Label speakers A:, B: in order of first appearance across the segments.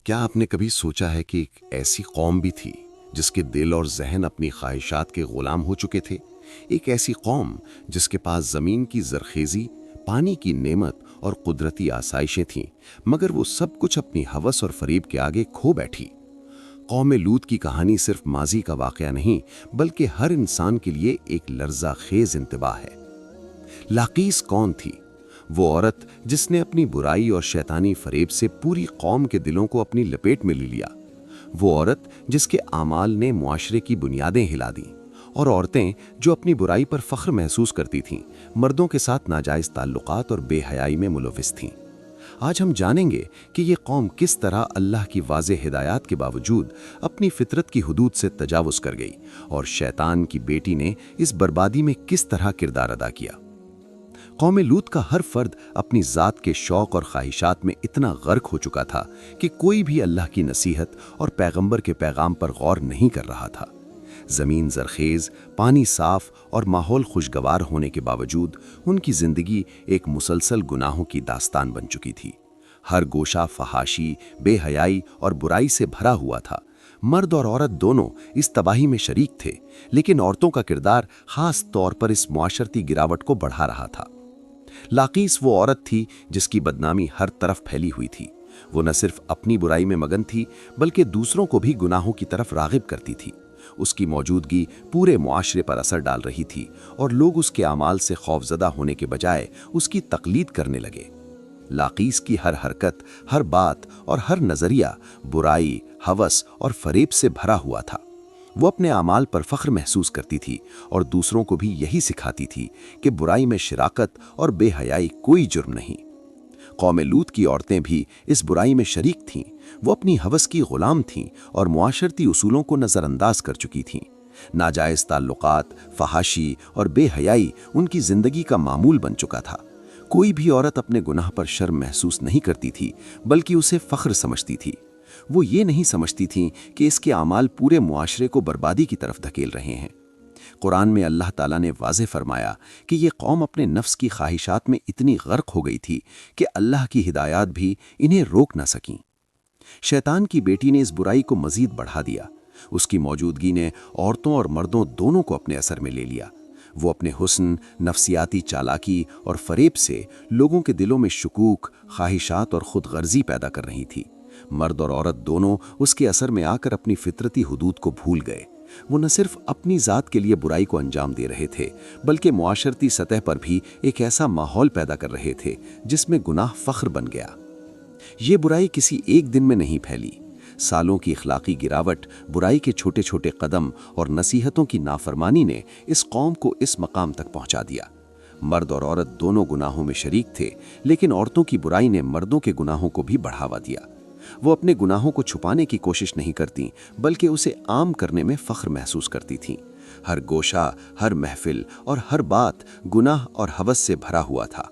A: کیا آپ نے کبھی سوچا ہے کہ ایک ایسی قوم بھی تھی جس کے دل اور ذہن اپنی خواہشات کے غلام ہو چکے تھے؟ ایک ایسی قوم جس کے پاس زمین کی زرخیزی، پانی کی نعمت اور قدرتی آسائشیں تھیں، مگر وہ سب کچھ اپنی ہوس اور فریب کے آگے کھو بیٹھی۔ قوم لوط کی کہانی صرف ماضی کا واقعہ نہیں، بلکہ ہر انسان کے لیے ایک لرزہ خیز انتباہ ہے۔ لاقیس کون تھی؟ وہ عورت جس نے اپنی برائی اور شیطانی فریب سے پوری قوم کے دلوں کو اپنی لپیٹ میں لے لیا۔ وہ عورت جس کے اعمال نے معاشرے کی بنیادیں ہلا دیں، اور عورتیں جو اپنی برائی پر فخر محسوس کرتی تھیں، مردوں کے ساتھ ناجائز تعلقات اور بے حیائی میں ملوث تھیں۔ آج ہم جانیں گے کہ یہ قوم کس طرح اللہ کی واضح ہدایات کے باوجود اپنی فطرت کی حدود سے تجاوز کر گئی، اور شیطان کی بیٹی نے اس بربادی میں کس طرح کردار ادا کیا۔ قوم لوط کا ہر فرد اپنی ذات کے شوق اور خواہشات میں اتنا غرق ہو چکا تھا کہ کوئی بھی اللہ کی نصیحت اور پیغمبر کے پیغام پر غور نہیں کر رہا تھا۔ زمین زرخیز، پانی صاف اور ماحول خوشگوار ہونے کے باوجود ان کی زندگی ایک مسلسل گناہوں کی داستان بن چکی تھی۔ ہر گوشہ فحاشی، بے حیائی اور برائی سے بھرا ہوا تھا۔ مرد اور عورت دونوں اس تباہی میں شریک تھے، لیکن عورتوں کا کردار خاص طور پر اس معاشرتی گراوٹ کو بڑھا رہا تھا۔ لاقیس وہ عورت تھی جس کی بدنامی ہر طرف پھیلی ہوئی تھی۔ وہ نہ صرف اپنی برائی میں مگن تھی، بلکہ دوسروں کو بھی گناہوں کی طرف راغب کرتی تھی۔ اس کی موجودگی پورے معاشرے پر اثر ڈال رہی تھی، اور لوگ اس کے اعمال سے خوفزدہ ہونے کے بجائے اس کی تقلید کرنے لگے۔ لاقیس کی ہر حرکت، ہر بات اور ہر نظریہ برائی، ہوس اور فریب سے بھرا ہوا تھا۔ وہ اپنے اعمال پر فخر محسوس کرتی تھی، اور دوسروں کو بھی یہی سکھاتی تھی کہ برائی میں شراکت اور بے حیائی کوئی جرم نہیں۔ قوم لوط کی عورتیں بھی اس برائی میں شریک تھیں۔ وہ اپنی ہوس کی غلام تھیں اور معاشرتی اصولوں کو نظر انداز کر چکی تھیں۔ ناجائز تعلقات، فحاشی اور بے حیائی ان کی زندگی کا معمول بن چکا تھا۔ کوئی بھی عورت اپنے گناہ پر شرم محسوس نہیں کرتی تھی، بلکہ اسے فخر سمجھتی تھی۔ وہ یہ نہیں سمجھتی تھیں کہ اس کے اعمال پورے معاشرے کو بربادی کی طرف دھکیل رہے ہیں۔ قرآن میں اللہ تعالیٰ نے واضح فرمایا کہ یہ قوم اپنے نفس کی خواہشات میں اتنی غرق ہو گئی تھی کہ اللہ کی ہدایات بھی انہیں روک نہ سکیں۔ شیطان کی بیٹی نے اس برائی کو مزید بڑھا دیا۔ اس کی موجودگی نے عورتوں اور مردوں دونوں کو اپنے اثر میں لے لیا۔ وہ اپنے حسن، نفسیاتی چالاکی اور فریب سے لوگوں کے دلوں میں شکوک، خواہشات اور خود غرضی پیدا کر رہی تھی۔ مرد اور عورت دونوں اس کے اثر میں آ کر اپنی فطرتی حدود کو بھول گئے۔ وہ نہ صرف اپنی ذات کے لیے برائی کو انجام دے رہے تھے، بلکہ معاشرتی سطح پر بھی ایک ایسا ماحول پیدا کر رہے تھے جس میں گناہ فخر بن گیا۔ یہ برائی کسی ایک دن میں نہیں پھیلی۔ سالوں کی اخلاقی گراوٹ، برائی کے چھوٹے چھوٹے قدم اور نصیحتوں کی نافرمانی نے اس قوم کو اس مقام تک پہنچا دیا۔ مرد اور عورت دونوں گناہوں میں شریک تھے، لیکن عورتوں کی برائی نے مردوں کے گناہوں کو بھی بڑھاوا دیا۔ وہ اپنے گناہوں کو چھپانے کی کوشش نہیں کرتیں، بلکہ اسے عام کرنے میں فخر محسوس کرتی تھیں۔ ہر گوشہ، ہر محفل اور ہر بات گناہ اور ہوس سے بھرا ہوا تھا۔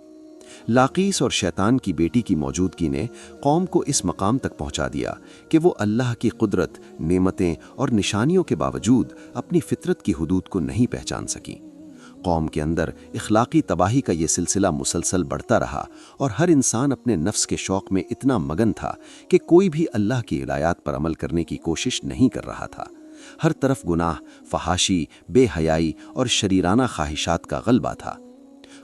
A: لاقیس اور شیطان کی بیٹی کی موجودگی نے قوم کو اس مقام تک پہنچا دیا کہ وہ اللہ کی قدرت، نعمتیں اور نشانیوں کے باوجود اپنی فطرت کی حدود کو نہیں پہچان سکیں۔ قوم کے اندر اخلاقی تباہی کا یہ سلسلہ مسلسل بڑھتا رہا، اور ہر انسان اپنے نفس کے شوق میں اتنا مگن تھا کہ کوئی بھی اللہ کی ہدایات پر عمل کرنے کی کوشش نہیں کر رہا تھا۔ ہر طرف گناہ، فحاشی، بے حیائی اور شریرانہ خواہشات کا غلبہ تھا۔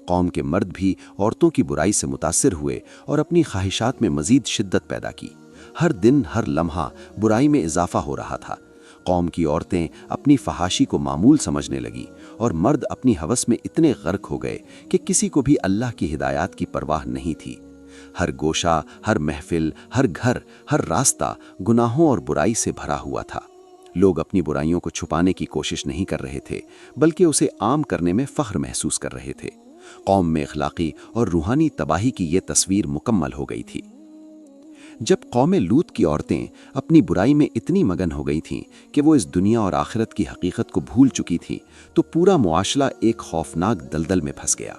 A: قوم کے مرد بھی عورتوں کی برائی سے متاثر ہوئے اور اپنی خواہشات میں مزید شدت پیدا کی۔ ہر دن، ہر لمحہ برائی میں اضافہ ہو رہا تھا۔ قوم کی عورتیں اپنی فحاشی کو معمول سمجھنے لگی، اور مرد اپنی ہوس میں اتنے غرق ہو گئے کہ کسی کو بھی اللہ کی ہدایات کی پرواہ نہیں تھی۔ ہر گوشہ، ہر محفل، ہر گھر، ہر راستہ گناہوں اور برائی سے بھرا ہوا تھا۔ لوگ اپنی برائیوں کو چھپانے کی کوشش نہیں کر رہے تھے، بلکہ اسے عام کرنے میں فخر محسوس کر رہے تھے۔ قوم میں اخلاقی اور روحانی تباہی کی یہ تصویر مکمل ہو گئی تھی۔ جب قوم لوط کی عورتیں اپنی برائی میں اتنی مگن ہو گئی تھیں کہ وہ اس دنیا اور آخرت کی حقیقت کو بھول چکی تھیں، تو پورا معاشرہ ایک خوفناک دلدل میں پھنس گیا۔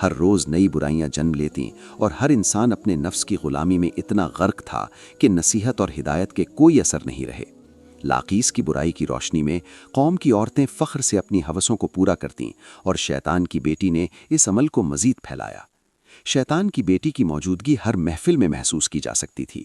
A: ہر روز نئی برائیاں جنم لیتیں، اور ہر انسان اپنے نفس کی غلامی میں اتنا غرق تھا کہ نصیحت اور ہدایت کے کوئی اثر نہیں رہے۔ لاقیس کی برائی کی روشنی میں قوم کی عورتیں فخر سے اپنی ہوسوں کو پورا کرتیں، اور شیطان کی بیٹی نے اس عمل کو مزید پھیلایا۔ شیطان کی بیٹی کی موجودگی ہر محفل میں محسوس کی جا سکتی تھی۔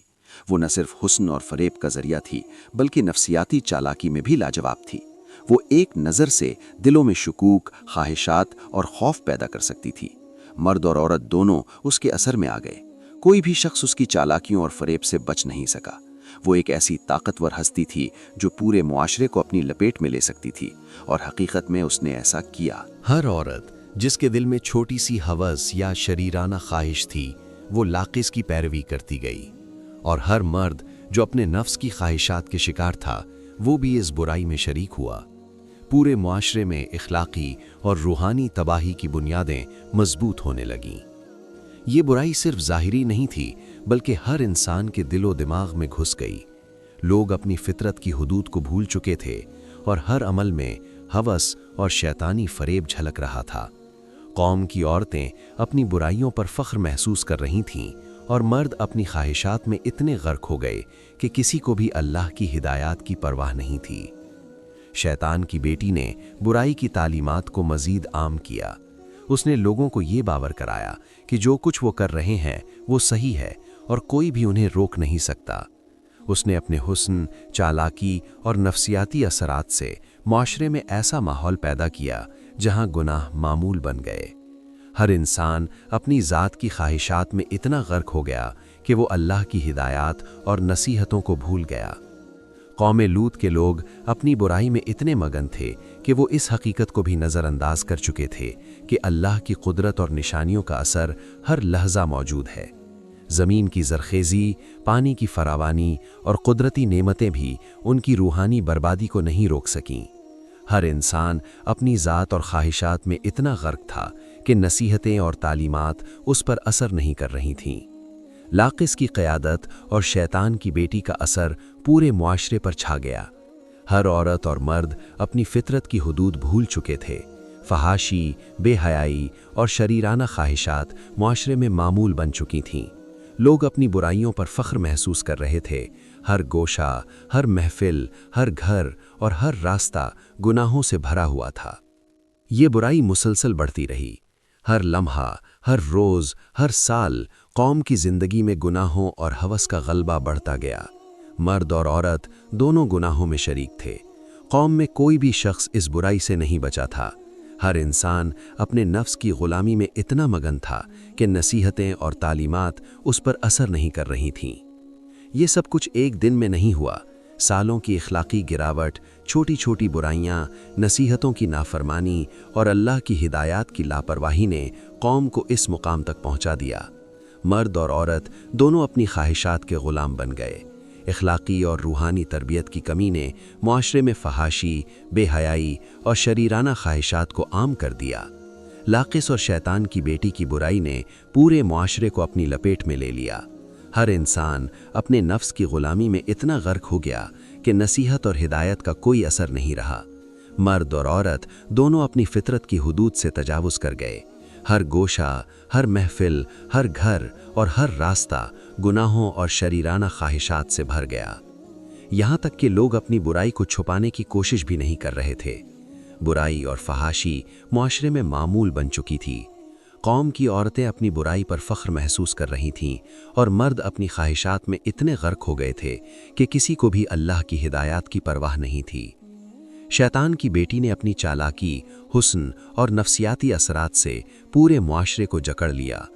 B: वो न सिर्फ हुस्न और फरेब का जरिया थी, बल्कि नफसियाती चालाकी में भी लाजवाब थी। वो एक नज़र से दिलों में शुकूक, ख्वाहिशात और खौफ पैदा कर सकती थी। मर्द और औरत दोनों उसके असर में आ गए। कोई भी शख्स उसकी चालाकियों और फरेब से बच नहीं सका। वो एक ऐसी ताकतवर हस्ती थी जो पूरे मुआशरे को अपनी लपेट में ले सकती थी, और हकीकत में उसने ऐसा किया।
C: हर औरत जिसके दिल में छोटी सी हवस या शरीराना ख्वाहिश थी, वो लाकिस की पैरवी करती गई, और हर मर्द जो अपने नफ्स की ख्वाहिशात के शिकार था, वो भी इस बुराई में शरीक हुआ। पूरे मुआशरे में इखलाकी और रूहानी तबाही की बुनियादें मजबूत होने लगीं। ये बुराई सिर्फ ज़ाहिरी नहीं थी, बल्कि हर इंसान के दिलो दिमाग में घुस गई। लोग अपनी फितरत की हुदूद को भूल चुके थे, और हर अमल में हवस और शैतानी फरेब झलक रहा था। कौम की औरतें अपनी बुराइयों पर फख्र महसूस कर रही थीं, और मर्द अपनी ख्वाहिशात में इतने गर्क हो गए कि किसी को भी अल्लाह की हिदायत की परवाह नहीं थी। शैतान की बेटी ने बुराई की तालीमात को मजीद आम किया। उसने लोगों को ये बावर कराया कि जो कुछ वो कर रहे हैं वो सही है, और कोई भी उन्हें रोक नहीं सकता। उसने अपने हुस्न, चालाकी और नफसियाती असरात से माशरे में ऐसा माहौल पैदा किया जहां गुनाह मामूल बन गए। हर इंसान अपनी ज़ात की ख्वाहिशात में इतना गर्क हो गया कि वो अल्लाह की हिदायत और नसीहतों को भूल गया। कौम लूत के लोग अपनी बुराई में इतने मगन थे कि वो इस हकीकत को भी नज़रअंदाज कर चुके थे कि अल्लाह की कुदरत और निशानियों का असर हर लहजा मौजूद है। ज़मीन की ज़रखेज़ी, पानी की फरावानी और कुदरती नेमतें भी उनकी रूहानी बर्बादी को नहीं रोक सकीं। हर इंसान अपनी ज़ात और ख्वाहिशात में इतना गर्क था कि नसीहतें और तालीमात उस पर असर नहीं कर रही थीं। लाकिस की क़यादत और शैतान की बेटी का असर पूरे मुआशरे पर छा गया। हर औरत और मर्द अपनी फितरत की हुदूद भूल चुके थे। फहाशी, बेहयाई और शरीराना ख्वाहिशात मुआशरे में मामूल बन चुकी थीं। लोग अपनी बुराइयों पर फ़ख्र महसूस कर रहे थे। हर गोशा, हर महफिल, हर घर और हर रास्ता गुनाहों से भरा हुआ था। ये बुराई मुसलसल बढ़ती रही। हर लम्हा, हर रोज़, हर साल कौम की ज़िंदगी में गुनाहों और हवस का गलबा बढ़ता गया। मर्द और औरत दोनों गुनाहों में शरीक थे। कौम में कोई भी शख्स इस बुराई से नहीं बचा था। हर इंसान अपने नफ्स की ग़ुलामी में इतना मगन था कि नसीहतें और तालीमात उस पर असर नहीं कर रही थीं। ये सब कुछ एक दिन में नहीं हुआ। सालों की इखलाकी गिरावट, छोटी छोटी बुराइयां, नसीहतों की नाफरमानी और अल्लाह की हिदायत की लापरवाही ने कौम को इस मुकाम तक पहुंचा दिया। मर्द और औरत दोनों अपनी ख्वाहिशात के ग़ुलाम बन गए। इखलाकी और रूहानी तरबियत की कमी ने मुआशरे में फहाशी, बेहयाई और शरीराना ख्वाहिशात को आम कर दिया। लाकिस और शैतान की बेटी की बुराई ने पूरे मुआशरे को अपनी लपेट में ले लिया। हर इंसान अपने नफ्स की ग़ुलामी में इतना गर्क हो गया कि नसीहत और हिदायत का कोई असर नहीं रहा। मर्द और औरत दोनों अपनी फितरत की हुदूद से तजावुज़ कर गए। हर गोशा, हर महफिल, हर घर और हर रास्ता गुनाहों और शरीराना ख्वाहिशात से भर गया। यहाँ तक कि लोग अपनी बुराई को छुपाने की कोशिश भी नहीं कर रहे थे। बुराई और फहाशी मुआशरे में मामूल बन चुकी थी। कौम की औरतें अपनी बुराई पर फ़ख्र महसूस कर रही थीं, और मर्द अपनी ख्वाहिशात में इतने गर्क हो गए थे कि किसी को भी अल्लाह की हिदायत की परवाह नहीं थी। शैतान की बेटी ने अपनी चालाकी, हुस्न और नफसियाती असरात से पूरे मुआशरे को जकड़ लिया।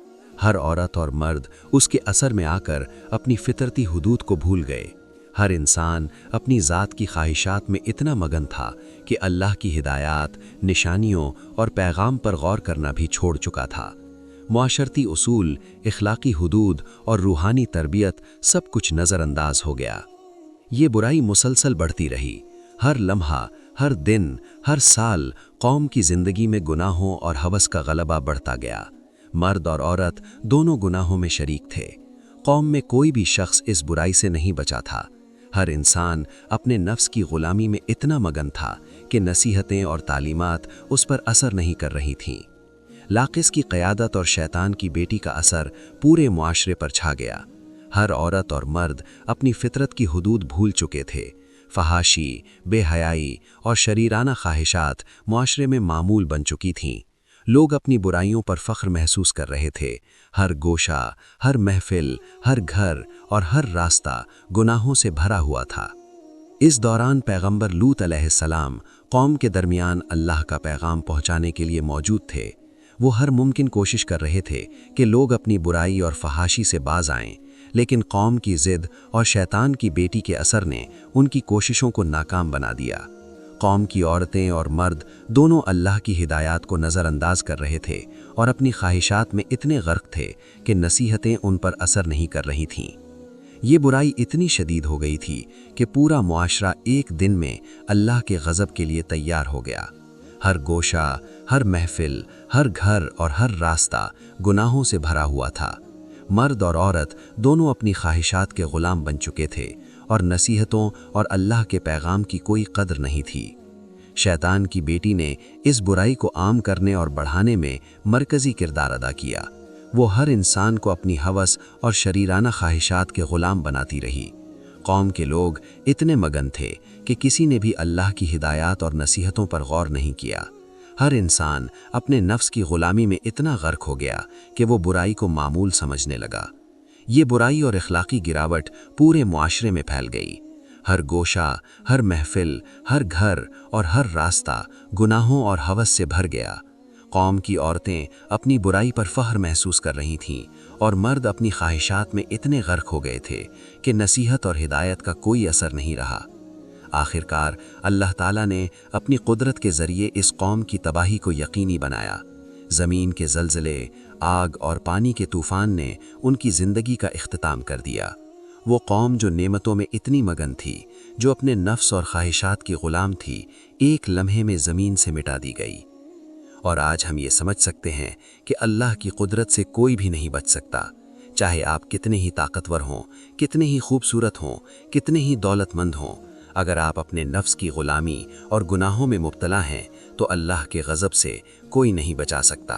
C: हर औरत और मर्द उसके असर में आकर अपनी फितरती हुदूद को भूल गए। हर इंसान अपनी ज़ात की ख्वाहिशात में इतना मगन था कि अल्लाह की हिदायत, निशानियों और पैगाम पर गौर करना भी छोड़ चुका था। मुआशरती उसूल, इखलाकी हुदूद और रूहानी तरबियत सब कुछ नज़रअंदाज हो गया। ये बुराई मुसलसल बढ़ती रही। हर लम्हा, हर दिन, हर साल कौम की ज़िंदगी में गुनाहों और हवस का गलबा बढ़ता गया। मर्द और औरत दोनों गुनाहों में शरीक थे। कौम में कोई भी शख्स इस बुराई से नहीं बचा था। हर इंसान अपने नफ्स की ग़ुलामी में इतना मगन था कि नसीहतें और तालीमात उस पर असर नहीं कर रही थीं। लाकिस की क़यादत और शैतान की बेटी का असर पूरे मुआशरे पर छा गया। हर औरत और मर्द अपनी फितरत की हुदूद भूल चुके थे। फहाशी, बेहयाई और शरीराना ख्वाहिशात मुआशरे में मामूल बन चुकी थीं। लोग अपनी बुराइयों पर फख्र महसूस कर रहे थे। हर गोशा, हर महफिल, हर घर और हर रास्ता गुनाहों से भरा हुआ था। इस दौरान पैगंबर लूत अलैहिस्सलाम कौम के दरमियान अल्लाह का पैगाम पहुंचाने के लिए मौजूद थे। वो हर मुमकिन कोशिश कर रहे थे कि लोग अपनी बुराई और फहाशी से बाज आएं, लेकिन कौम की ज़िद और शैतान की बेटी के असर ने उनकी कोशिशों को नाकाम बना दिया। कौम की औरतें और मर्द दोनों अल्लाह की हिदायत को नज़रअंदाज कर रहे थे और अपनी ख्वाहिशात में इतने गर्क थे कि नसीहतें उन पर असर नहीं कर रही थीं। ये बुराई इतनी शदीद हो गई थी कि पूरा मुआशरा एक दिन में अल्लाह के गज़ब के लिए तैयार हो गया। हर गोशा, हर महफिल, हर घर और हर रास्ता गुनाहों से भरा हुआ था। मर्द और औरत दोनों अपनी ख्वाहिशात के ग़ुलाम बन चुके थे और नसीहतों और अल्लाह के पैगाम की कोई कदर नहीं थी। शैतान की बेटी ने इस बुराई को आम करने और बढ़ाने में मरकज़ी किरदार अदा किया। वो हर इंसान को अपनी हवस और शरीराना ख्वाहिशात के ग़ुलाम बनाती रही। कौम के लोग इतने मगन थे कि किसी ने भी अल्लाह की हिदायत और नसीहतों पर गौर नहीं किया। हर इंसान अपने नफ्स की ग़ुलामी में इतना गर्क हो गया कि वो बुराई को मामूल समझने लगा। ये बुराई और अखलाकी गिरावट पूरे मुआशरे में फैल गई। हर गोशा, हर महफिल, हर घर और हर रास्ता गुनाहों और हवस से भर गया। कौम की औरतें अपनी बुराई पर फ़ख्र महसूस कर रही थीं और मर्द अपनी ख्वाहिशात में इतने गर्क हो गए थे कि नसीहत और हिदायत का कोई असर नहीं रहा। आखिरकार अल्लाह ताला ने अपनी कुदरत के ज़रिए इस कौम की तबाही को यकीनी बनाया। ज़मीन के ज़लज़ले, आग और पानी के तूफ़ान ने उनकी ज़िंदगी का इख्तिताम कर दिया। वो कौम जो नेमतों में इतनी मगन थी, जो अपने नफ्स और ख्वाहिशात की ग़ुलाम थी, एक लम्हे में ज़मीन से मिटा दी गई। और आज हम ये समझ सकते हैं कि अल्लाह की कुदरत से कोई भी नहीं बच सकता। चाहे आप कितने ही ताकतवर हों, कितने ही खूबसूरत हों, कितने ही दौलतमंद हों, अगर आप अपने नफ्स की ग़ुलामी और गुनाहों में मुब्तला हैं तो अल्लाह के गज़ब से कोई नहीं बचा सकता।